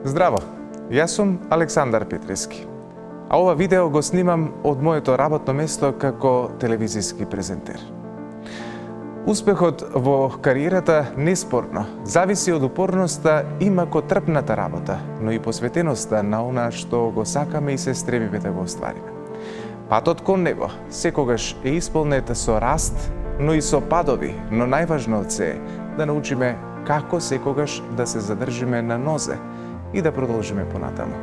Здраво, јас сум Александар Петрески. А ова видео го снимам од моето работно место како телевизиски презентер. Успехот во кариерата неспорно зависи од упорноста и макотрпната работа, но и посветеноста на она што го сакаме и се стремиме да го оствариме. Патот кон него секогаш е исполнет со раст, но и со падови, но најважно од се е да научиме како секогаш да се задржиме на нозе и да продолжиме понатаму.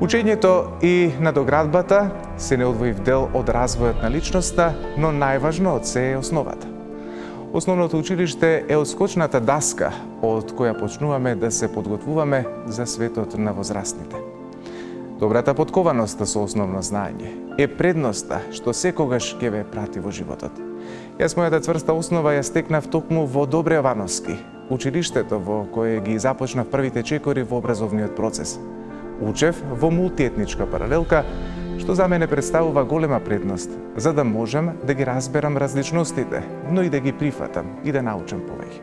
Учењето и надоградбата се неодвоив дел од развојот на личноста, но најважно од се е основата. Основното училиште е отскочната даска од која почнуваме да се подготвуваме за светот на возрастните. Добрата подкованост со основно знаење е предноста што секогаш ќе ве прати во животот. Јас мојата цврста основа ја стекнав токму во Добре Јовановски, училиштето во кое ги започнав првите чекори во образовниот процес. Учев во мултиетничка паралелка, што за мене представува голема предност, за да можам да ги разберам различностите, но и да ги прифатам и да научам повеќе.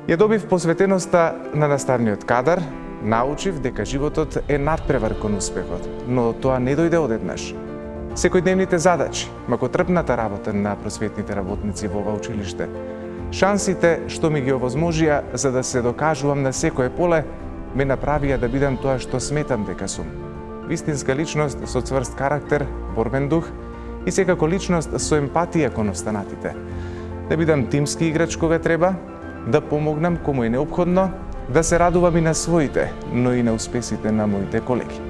Ја добив посветеноста на наставниот кадар, научив дека животот е надпревар кон успехот, но тоа не дојде одеднаш. Секојдневните задачи, макотрпната работа на просветните работници во ова училиште, шансите што ми ги овозможија за да се докажувам на секое поле, ме направија да бидам тоа што сметам дека сум. Вистинска личност со цврст карактер, борбен дух и секако личност со емпатија кон останатите. Да бидам тимски играч кога треба, да помогнам кому е неопходно, да се радувам и на своите, но и на успесите на моите колеги.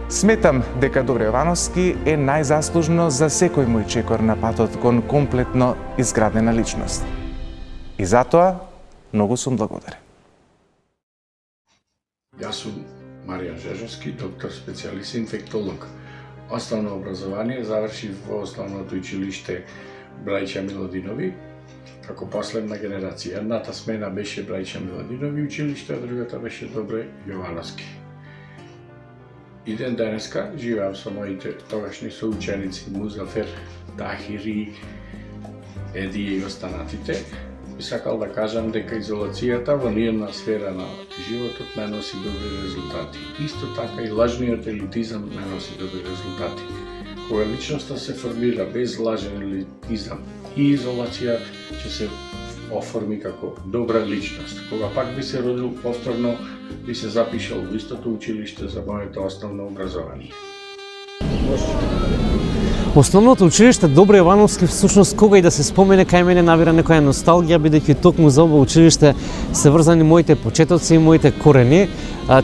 Сметам дека Добре Јовановски е најзаслужно за секој мој чекор на патот кон комплетно изградена личност. И затоа многу сум благодарен. Јас сум Маријан Жежовски, доктор специјалист инфектолог. Основно образование завршив во основното училиште Брајча Милодинови, како последна генерација. Едната смена беше Брајча Милодинови училиште, а другата беше Добре Јовановски. И ден денеска живеам со моите тогашни соученици Музафер, Тахири, Едија и останатите. Би сакал да кажам дека изолацијата во ниедна сфера на животот не носи добри резултати. Исто така и лажниот елитизам не носи добри резултати. Кога личноста се формира без лажен елитизам и изолација, ќе се оформи како добра личност. Кога пак би се родил повторно, би се запишал во истото училиште за моето основно образование. Основното училиште Добре Јовановски всушност кога и да се спомене кај мене навира некоја носталгија, бидејќи токму за ова училиште се врзани моите почетоци и моите корени.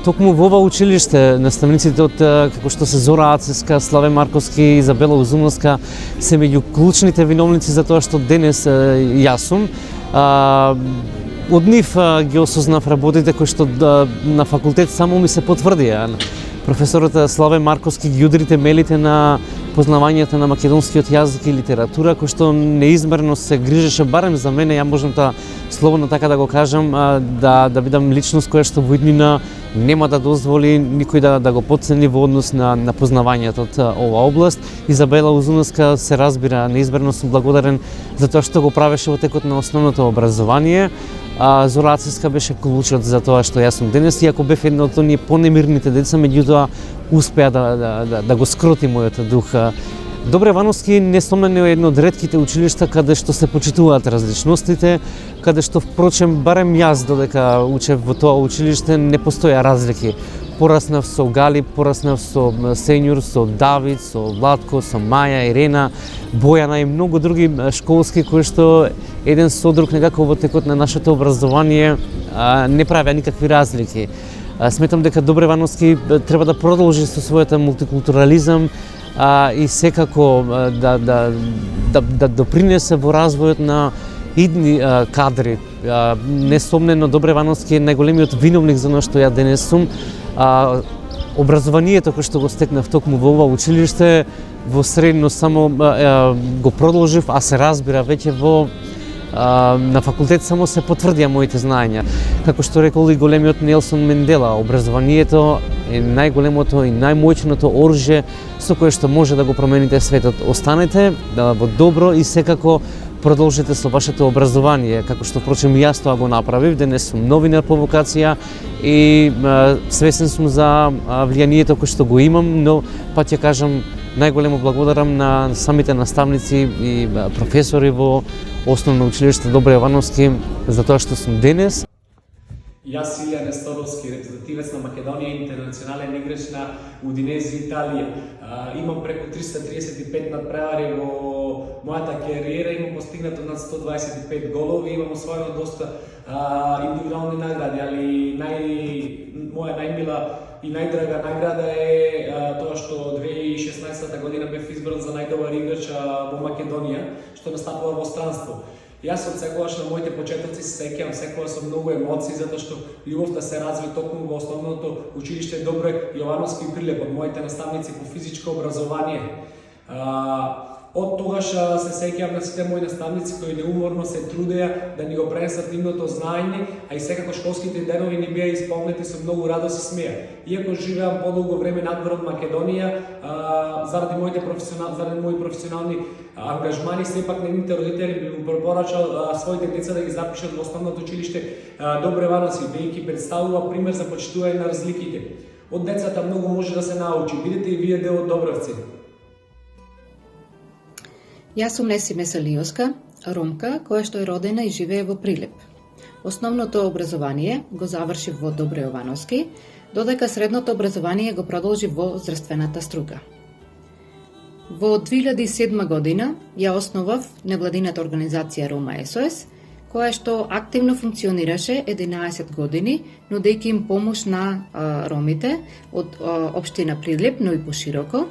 Токму во ова училиште наставниците од како што се Зора Ацеска, Славе Марковски и Изабела Узуновска се меѓу клучните виновници за тоа што денес јас сум. Од нив ги осознав работите кои што на факултет само ми се потврдија. Професорот Славе Марковски ги удри темелите на познавањето на македонскиот јазик и литература, кој што неизмерно се грижеше, барем за мене, ја можам слободно така да го кажам, да бидам личност која што во иднина нема да дозволи никој да го потцени во однос на познавањето од оваа област. Изабела Узуновска се разбира, неизмерно сум благодарен за тоа што го правеше во текот на основното образование. Зора Ацеска беше клучот за тоа што јас сум денес, иако бев едно од оние понемирните деца, меѓутоа успеа да го скроти мојот дух. Добре Јовановски несомнено е едно од ретките училишта каде што се почитуваат различностите, каде што впрочем барем јас додека учев во тоа училиште не постоја разлики. Пораснав со Гали, пораснав со Сењур, со Давид, со Владко, со Маја, Ирена, Бојана и многу други школски кои што еден со друг некако во текот на нашето образование не правеа никакви разлики. Сметам дека Добре Јовановски треба да продолжи со својата мултикултурализам и секако да допринесе во развојот на идни кадри. Несомнено Добре Јовановски е најголемиот виновник за она што ја денес сум. Образованието кој што го стекнав токму во ова училиште во средно само го продолжив, а се разбира веќе на факултет само се потврдија моите знаења. Како што рекол и големиот Нелсон Мендела, образованието е најголемото и најмоćното оружје со кое што може да го промените светот. Останете во добро и секако продолжите со вашето образование, како што впрочем јас тоа го направив. Денес сум новинар по вокација и свесен сум за влијанието кој што го имам, но пак ќе кажам најголемо благодарам на самите наставници и професори во Основно училиште Добро Јовановски за тоа што сум денес. Јас Илија Несторовски, репрезентативец на Македонија, интернационален играч на Удинези, Италија. Имам преку 335 надпревари во мојата кариера, имам постигнато над 125 голови, имам освоено доста индивидуални награди, али моја најмила и најдрага награда е тоа што 2016 година бев избран за најдобар играч во Македонија, што настапува во странство. Јас од секогаш на моите почетоци се сеќавам секогаш со многу емоции, затоа што љубовта се разви токму во Основното училиште Добро Јовановски Прилеп од моите наставници по физичко образование. Од тогаш се сеќавам на сите мои наставници кои неуморно се трудеа да ни го пренесат нивното знаење, а и секако школските денови ни беа исполнети со многу радост и смеа. Иако живеам подолго време надвор од Македонија, заради мои професионални ангажмани, сепак нивните родители би му препорачал своите деца да ги запишат во Основното училиште Добро Јовановски, бидејќи представува пример за почитување на разликите. Од децата многу може да се научи, бидете и вие дел од Добровци. Јас сум Несиме Салиоска, ромка, која што е родена и живее во Прилеп. Основното образование го завршив во Добро Јовановски, додека средното образование го продолжи во здравствената струка. Во 2007 година ја основав невладината организација Рома СОС, која што активно функционираше 11 години, нудејќи им помош на ромите од општина Прилеп, но и пошироко.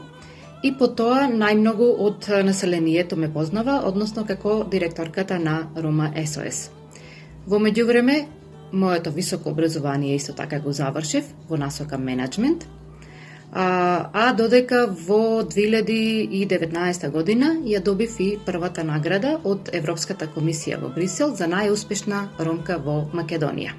И по тоа најмногу од населението ме познава, односно како директорката на Рома СОС. Во меѓувреме, моето високо образование исто така го завршив во насока менеджмент, а додека во 2019 година ја добив и првата награда од Европската комисија во Брисел за најуспешна ромка во Македонија.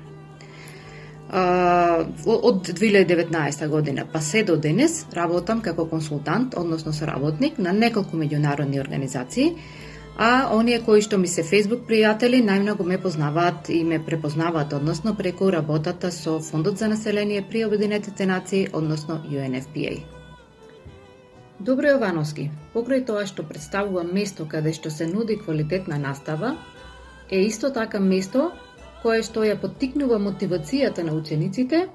Од 2019 година па се до денес работам како консултант, односно соработник на неколку меѓународни организации, а оние кои што ми се Facebook пријатели најмногу ме познаваат и ме препознаваат, односно преку работата со Фондот за население при Обединетите нации, односно UNFPA. Добро Јовановски, покрај тоа што представува место каде што се нуди квалитетна настава, е исто така место кое што ја поттикнува мотивацијата на учениците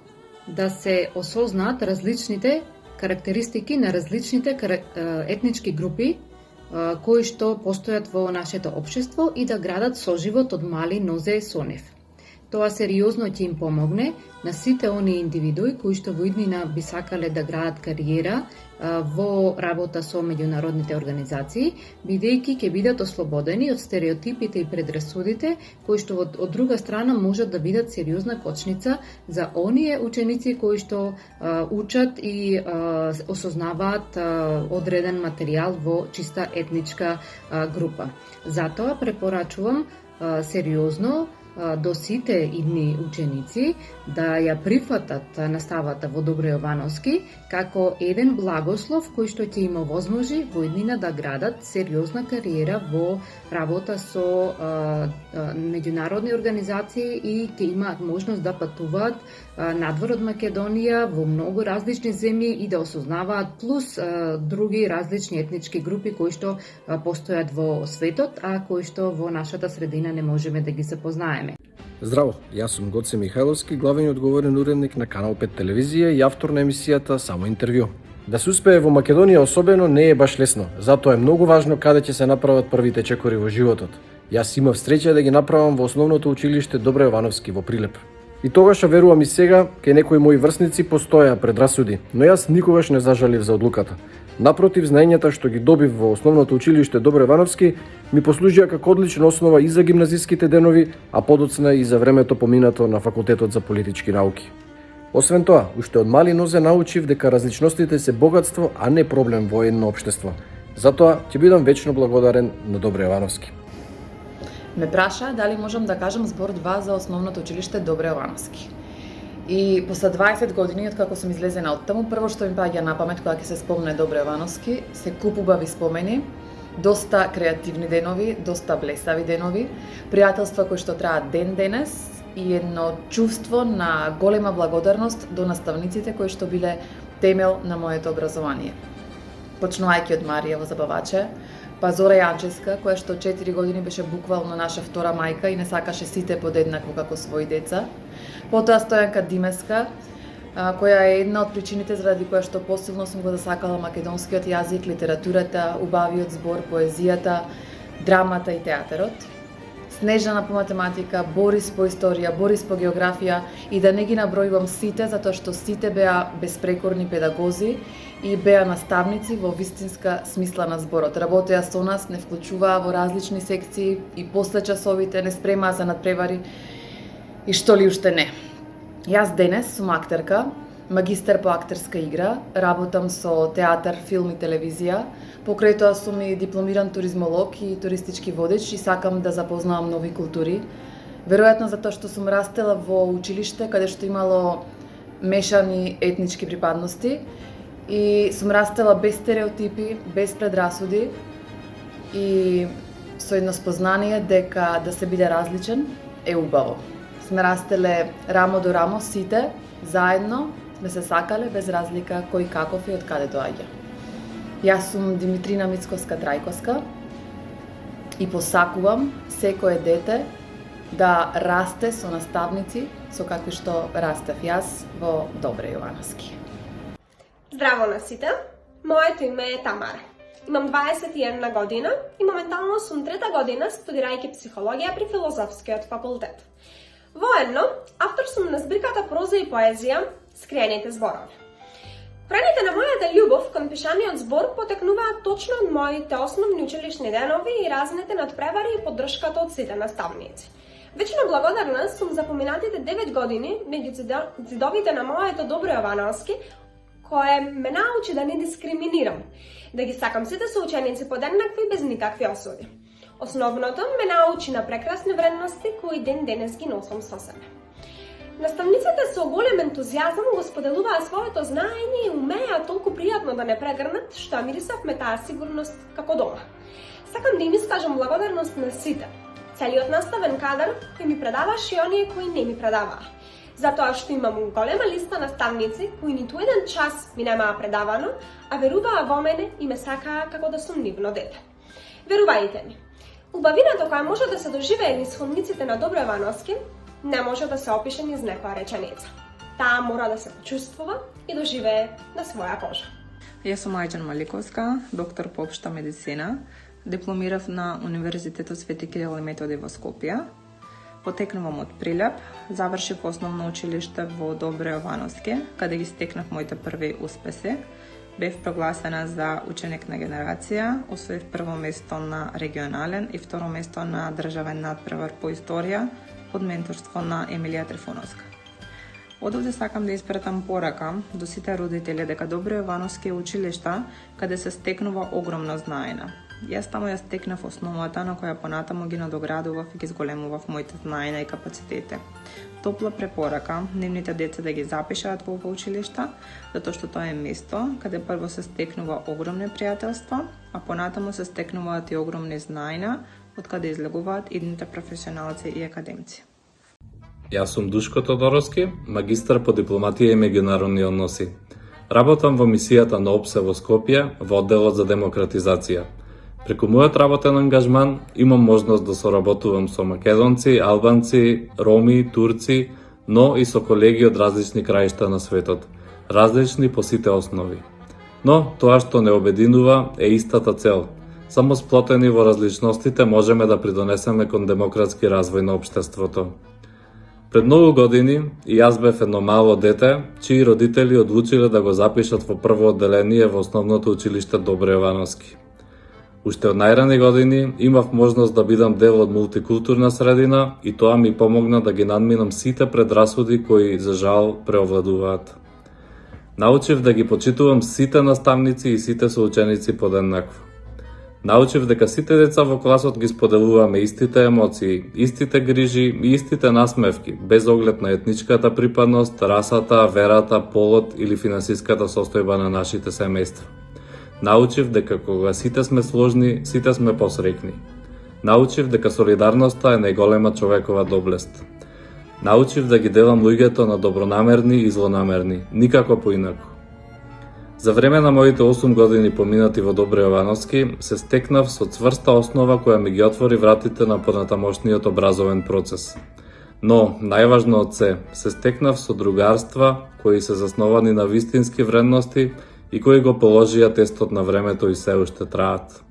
да се осознаат различните карактеристики на различните етнички групи кои што постојат во нашето општество и да градат соживот од мали нозе со нив. Тоа сериозно ќе им помогне на сите оние индивидуи кои што во иднина би сакале да градат кариера во работа со меѓународните организации, бидејќи ќе бидат ослободени од стереотипите и предрасудите кои што од друга страна можат да бидат сериозна кочница за оние ученици кои што учат и осознаваат одреден материјал во чиста етничка група. Затоа препорачувам сериозно до сите идни ученици да ја прифатат наставата во Добро Јовановски како еден благослов кој што ќе им овозможи во иднина да градат сериозна кариера во работа со меѓународни организации и ќе имаат можност да патуваат надвор од Македонија во многу различни земји и да осознаваат плюс други различни етнички групи кои што постојат во светот, а кои што во нашата средина не можеме да ги запознаеме. Здраво, јас сум Гоце Михајловски, главен и одговорен уредник на Канал 5 телевизија и автор на емисијата Само интервју. Да се успее во Македонија особено не е баш лесно, затоа е многу важно каде ќе се направат првите чекори во животот. Јас имав среќа да ги направам во Основното училиште Добро Јовановски во Прилеп. И тогаш верувам и сега, кај некои мои врсници постоја предрасуди, но јас никогаш не зажалив за одлуката. Напротив, знаењата што ги добив во Основното училиште Добро Јовановски ми послужија како одлична основа и за гимназиските денови, а подоцна и за времето поминато на Факултетот за политички науки. Освен тоа, уште од мали нозе научив дека различностите се богатство, а не проблем во едно општество. Затоа ќе бидам вечно благодарен на Добро Јовановски. Ме праша дали можам да кажам збор 2 за Основното училиште Добро Јовановски. И после 20 години од како сум излезена од таму, прво што ми паѓа на памет кога ќе се спомне Добро Јовановски, се куп убави спомени, доста креативни денови, доста блесави денови, пријателства кои што траат ден денес и едно чувство на голема благодарност до наставниците кои што биле темел на моето образование. Почнувајќи од Марија во Забаваче, па Зора Јанческа, која што 4 години беше буквално наша втора мајка и не сакаше сите подеднакво како своји деца. Потоа Стојанка Димеска, која е една од причините заради која што посилно сум го засакала македонскиот јазик, литературата, убавиот збор, поезијата, драмата и театарот. Снежана по математика, Борис по историја, Борис по географија и да не ги набројувам сите, затоа што сите беа безпрекорни педагози и беа наставници во вистинска смисла на зборот. Работеа со нас, не вклучуваа во различни секции и после часовите не спремаа за надпревари и што ли уште не. Јас денес сум актерка, магистер по актерска игра, работам со театар, филм и телевизија. Покрај тоа сум и дипломиран туризмолог и туристички водеч и сакам да запознавам нови култури. Веројатно затоа што сум растела во училиште каде што имало мешани етнички припадности и сум растела без стереотипи, без предрасуди и со едно спознание дека да се биде различен е убаво. Сме растеле рамо до рамо сите, заедно, сме се сакале без разлика кој каков и од каде доаѓа. Јас сум Димитрина Мицковска-Трајковска и посакувам секое дете да расте со наставници со какви што растев јас во Добре Јовановски. Здраво на сите, моето име е Тамара. Имам 21 година и моментално сум трета година студирајќи психологија при Филозофскиот факултет. Воедно, автор сум на збирката проза и поезија Скриените зборови. Корените на мојата љубов кон пишаниот збор потекнуваат точно од моите основни училишни денови и разните надпревари и поддршката од сите наставници. Вечно благодарна сум за поминатите 9 години меѓу зидовите на моето Добро Јовановски, кое ме научи да не дискриминирам, да ги сакам сите соученици подеднакви без никакви осуди. Основното ме научи на прекрасни вредности кои ден денес ги носам со себе. Наставниците со голем ентузијазам го споделуваа своето знаење и умеа толку пријатно да не прегрнат, што мирисавме таа сигурност како дома. Сакам да им искажам благодарност на сите, целиот наставен кадар кој ми предаваше и оние кои не ми предаваа. Затоа што имам голема листа наставници кои ниту еден час ми немаа предавано, а веруваа во мене и ме сакаа како да сум нивно дете. Верувајте ми, убавината која може да се доживее низ ходниците на Добро Јовановски не може да се опише низ некоја реченица. Таа мора да се почувствува и доживее на своја кожа. Јас сум Ајджан Маликовска, доктор по општа медицина. Дипломирав на Универзитетот Свети Кирил и Методи во Скопје. Потекнувам од Прилеп, завршив основно училиште во Добро Јовановски, каде ги стекнав моите први успеси. Бев прогласена за ученик на генерација, освоив прво место на регионален и второ место на државен надпревар по историја под менторство на Емилија Трифуновска. Одовде сакам да испратам порака до сите родители дека Добро Јовановски е училишта каде се стекнува огромно знаење. Јас таму ја стекнав основата на која понатаму ги надоградував и ги зголемував моите знаења и капацитети. Топла препорака нивните деца да ги запишаат во ова училишта, затоа што тоа е место каде прво се стекнува огромни пријателства, а понатаму се стекнуваат и огромни знаења од каде излегуваат идните професионалци и академци. Јас сум Душко Тодоровски, магистар по дипломатија и меѓународни односи. Работам во мисијата на ОПСЕ во Скопје во одделот за демократизација. Преку мојот работен ангажман имам можност да соработувам со македонци, албанци, роми, турци, но и со колеги од различни краишта на светот, различни по сите основи. Но тоа што не обединува е истата цел. Само сплотени во различностите можеме да придонесеме кон демократски развој на општеството. Пред многу години и јас бев едно мало дете, чии родители одлучиле да го запишат во прво одделение во основното училиште Добро Јовановски. Уште од најрани години имав можност да бидам дел од мултикултурна средина и тоа ми помогна да ги надминам сите предрасуди кои за жал преовладуваат. Научив да ги почитувам сите наставници и сите соученици подеднакво. Научив дека сите деца во класот ги споделуваме истите емоции, истите грижи и истите насмевки, без оглед на етничката припадност, расата, верата, полот или финансиската состојба на нашите семејства. Научив дека кога сите сме сложни, сите сме посрекни. Научив дека солидарноста е најголема човекова доблест. Научив да ги делам луѓето на добронамерни и злонамерни, никако поинаку. За време на моите 8 години поминати во Добри Јовановски, се стекнав со цврста основа која ми ги отвори вратите на понатамошниот образовен процес. Но, најважно од се стекнав со другарства кои се засновани на вистински вредности и кои го положија тестот на времето и се уште траат.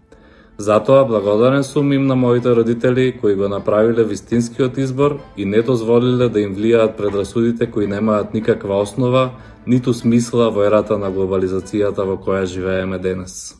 Затоа благодарен сум им на моите родители кои го направиле вистинскиот избор и не дозволиле да им влијаат предрасудите кои немаат никаква основа, ниту смисла во ерата на глобализацијата во која живееме денес.